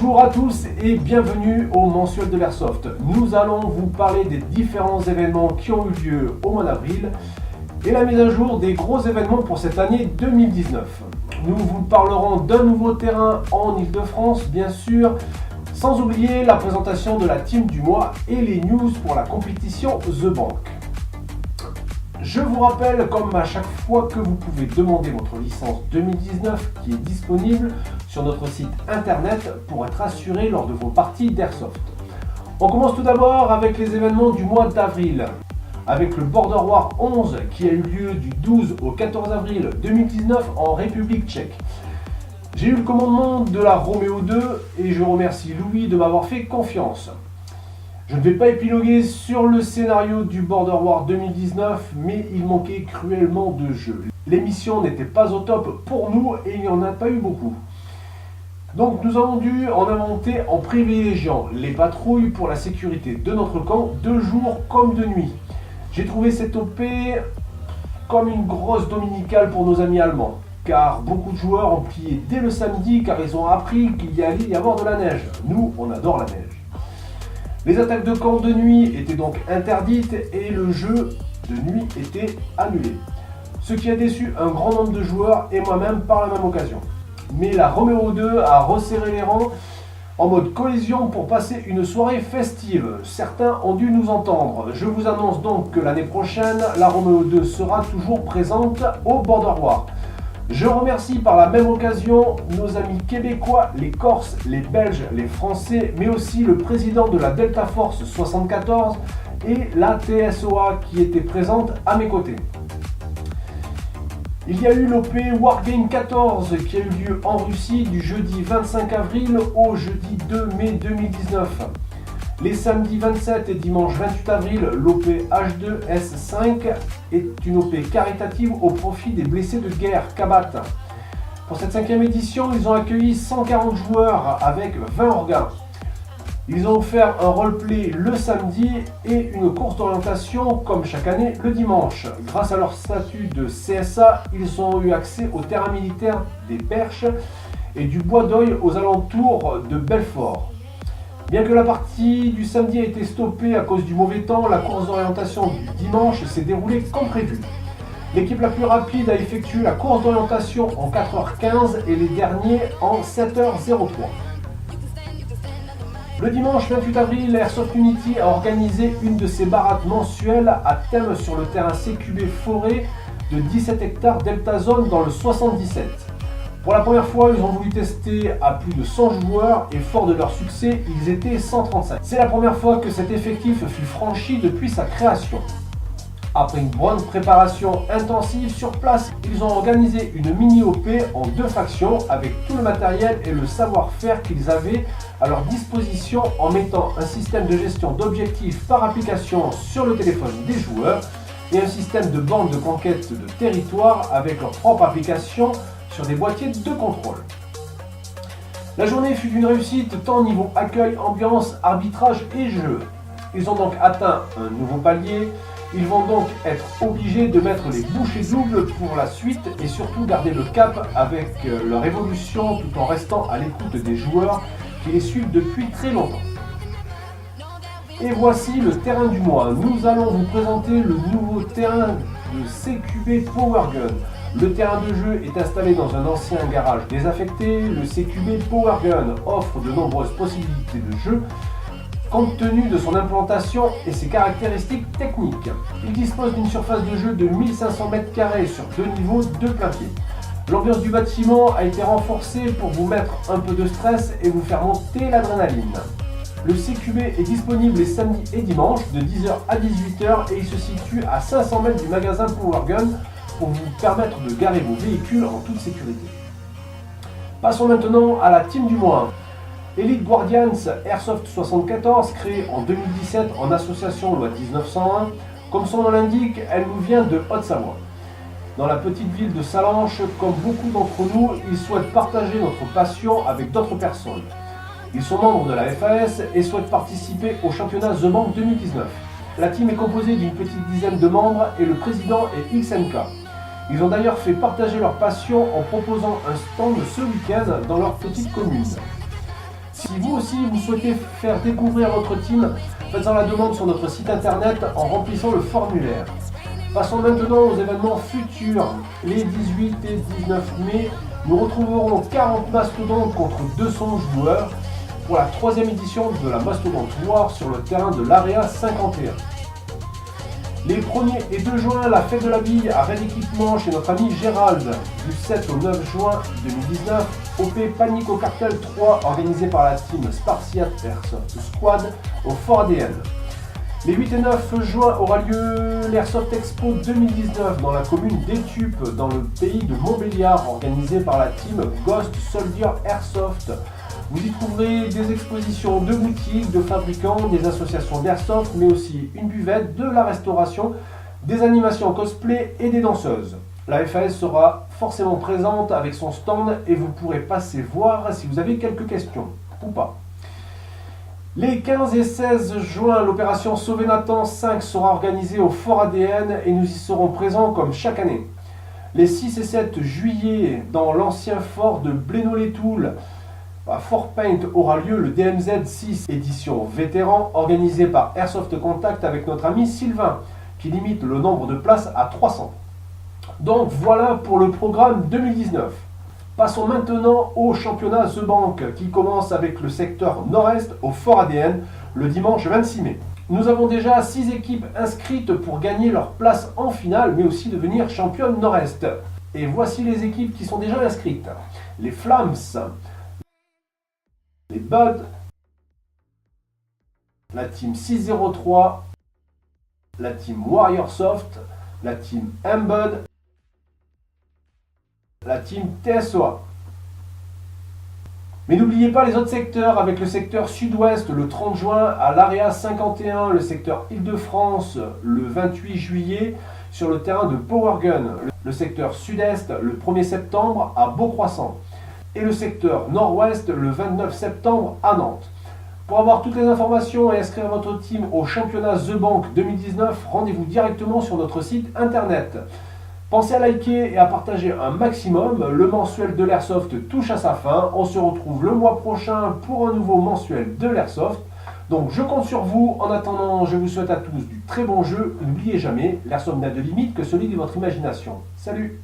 Bonjour à tous et bienvenue au mensuel de l'Airsoft. Nous allons vous parler des différents événements qui ont eu lieu au mois d'avril et la mise à jour des gros événements pour cette année 2019. Nous vous parlerons d'un nouveau terrain en Ile-de-France, bien sûr, sans oublier la présentation de la team du mois et les news pour la compétition The Bank. Je vous rappelle, comme à chaque fois, que vous pouvez demander votre licence 2019 qui est disponible sur notre site internet pour être assuré lors de vos parties d'Airsoft. On commence tout d'abord avec les événements du mois d'avril, avec le Border War 11 qui a eu lieu du 12 au 14 avril 2019 en République tchèque. J'ai eu le commandement de la Romeo 2 et je remercie Louis de m'avoir fait confiance. Je ne vais pas épiloguer sur le scénario du Border War 2019, mais il manquait cruellement de jeux. Les missions n'étaient pas au top pour nous et il n'y en a pas eu beaucoup. Donc nous avons dû en inventer en privilégiant les patrouilles pour la sécurité de notre camp, de jour comme de nuit. J'ai trouvé cette OP comme une grosse dominicale pour nos amis allemands, car beaucoup de joueurs ont plié dès le samedi car ils ont appris qu'il y allait y avoir de la neige. Nous, on adore la neige. Les attaques de camp de nuit étaient donc interdites et le jeu de nuit était annulé. Ce qui a déçu un grand nombre de joueurs et moi-même par la même occasion. Mais la Romeo 2 a resserré les rangs en mode collision pour passer une soirée festive. Certains ont dû nous entendre. Je vous annonce donc que l'année prochaine, la Romeo 2 sera toujours présente au Border War. Je remercie par la même occasion nos amis québécois, les Corses, les Belges, les Français, mais aussi le président de la Delta Force 74 et la TSOA qui était présente à mes côtés. Il y a eu l'OP Wargame 14 qui a eu lieu en Russie du jeudi 25 avril au jeudi 2 mai 2019. Les samedis 27 et dimanche 28 avril, l'OP H2S5 est une OP caritative au profit des blessés de guerre Kabat. Pour cette 5e édition, ils ont accueilli 140 joueurs avec 20 orgas. Ils ont offert un roleplay le samedi et une course d'orientation comme chaque année le dimanche. Grâce à leur statut de CSA, ils ont eu accès au terrain militaire des Perches et du Bois d'Oeil aux alentours de Belfort. Bien que la partie du samedi ait été stoppée à cause du mauvais temps, la course d'orientation du dimanche s'est déroulée comme prévu. L'équipe la plus rapide a effectué la course d'orientation en 4h15 et les derniers en 7h03. Le dimanche 28 avril, Airsoft Unity a organisé une de ses baraques mensuelles à thème sur le terrain CQB forêt de 17 hectares Delta Zone dans le 77. Pour la première fois, ils ont voulu tester à plus de 100 joueurs et fort de leur succès, ils étaient 135. C'est la première fois que cet effectif fut franchi depuis sa création. Après une bonne préparation intensive sur place, ils ont organisé une mini-OP en 2 factions avec tout le matériel et le savoir-faire qu'ils avaient à leur disposition en mettant un système de gestion d'objectifs par application sur le téléphone des joueurs et un système de bande de conquête de territoire avec leur propre application sur des boîtiers de contrôle. La journée fut une réussite tant au niveau accueil, ambiance, arbitrage et jeu. Ils ont donc atteint un nouveau palier. Ils vont donc être obligés de mettre les bouchées doubles pour la suite et surtout garder le cap avec leur évolution tout en restant à l'écoute des joueurs qui les suivent depuis très longtemps. Et voici le terrain du mois. Nous allons vous présenter le nouveau terrain de CQB Power Gun. Le terrain de jeu est installé dans un ancien garage désaffecté. Le CQB Power Gun offre de nombreuses possibilités de jeu compte tenu de son implantation et ses caractéristiques techniques. Il dispose d'une surface de jeu de 1500 m² sur 2 niveaux de plein pied. L'ambiance du bâtiment a été renforcée pour vous mettre un peu de stress et vous faire monter l'adrénaline. Le CQB est disponible les samedis et dimanches de 10h à 18h et il se situe à 500 mètres du magasin Power Gun pour vous permettre de garer vos véhicules en toute sécurité. Passons maintenant à la team du mois. Elite Guardians Airsoft 74, créée en 2017 en association loi 1901, comme son nom l'indique, elle nous vient de Haute-Savoie. Dans la petite ville de Salanches, comme beaucoup d'entre nous, ils souhaitent partager notre passion avec d'autres personnes. Ils sont membres de la FAS et souhaitent participer au championnat The Bank 2019. La team est composée d'une petite dizaine de membres et le président est XNK. Ils ont d'ailleurs fait partager leur passion en proposant un stand ce week-end dans leur petite commune. Si vous aussi vous souhaitez faire découvrir votre team, faites-en la demande sur notre site internet en remplissant le formulaire. Passons maintenant aux événements futurs. Les 18 et 19 mai, nous retrouverons 40 mastodontes contre 200 joueurs pour la 3e édition de la Mastodonte War sur le terrain de l'Area 51. Les 1er et 2 juin, la fête de la bille à Red Équipement chez notre ami Gérald. Du 7 au 9 juin 2019, OP Panic au Cartel 3 organisé par la team Spartiate Airsoft Squad au Fort ADN. Les 8 et 9 juin aura lieu l'Airsoft Expo 2019 dans la commune d'Étupes, dans le pays de Montbéliard, organisé par la team Ghost Soldier Airsoft. Vous y trouverez des expositions de boutiques, de fabricants, des associations d'airsoft, mais aussi une buvette, de la restauration, des animations cosplay et des danseuses. La FAS sera forcément présente avec son stand et vous pourrez passer voir si vous avez quelques questions, ou pas. Les 15 et 16 juin, l'opération Sauver Nathan 5 sera organisée au Fort ADN et nous y serons présents comme chaque année. Les 6 et 7 juillet, dans l'ancien fort de Blénaud-les-Toules, à Fort Paint aura lieu le DMZ 6 édition vétéran organisé par Airsoft Contact avec notre ami Sylvain qui limite le nombre de places à 300. Donc voilà pour le programme 2019. Passons maintenant au championnat The Bank qui commence avec le secteur nord-est au Fort ADN le dimanche 26 mai. Nous avons déjà 6 équipes inscrites pour gagner leur place en finale mais aussi devenir championne nord-est. Et voici les équipes qui sont déjà inscrites. Les Flams, les Bud, la team 603, la team Warriorsoft, la team Mbud, la team TSOA. Mais n'oubliez pas les autres secteurs avec le secteur sud-ouest le 30 juin à l'Area 51, le secteur Île-de-France le 28 juillet sur le terrain de Powergun, le secteur sud-est le 1er septembre à Beaucroissant et le secteur nord-ouest le 29 septembre à Nantes. Pour avoir toutes les informations et inscrire votre team au championnat The Bank 2019, rendez-vous directement sur notre site internet. Pensez à liker et à partager un maximum. Le mensuel de l'Airsoft touche à sa fin. On se retrouve le mois prochain pour un nouveau mensuel de l'Airsoft. Donc je compte sur vous. En attendant, je vous souhaite à tous du très bon jeu. N'oubliez jamais, l'Airsoft n'a de limite que celui de votre imagination. Salut!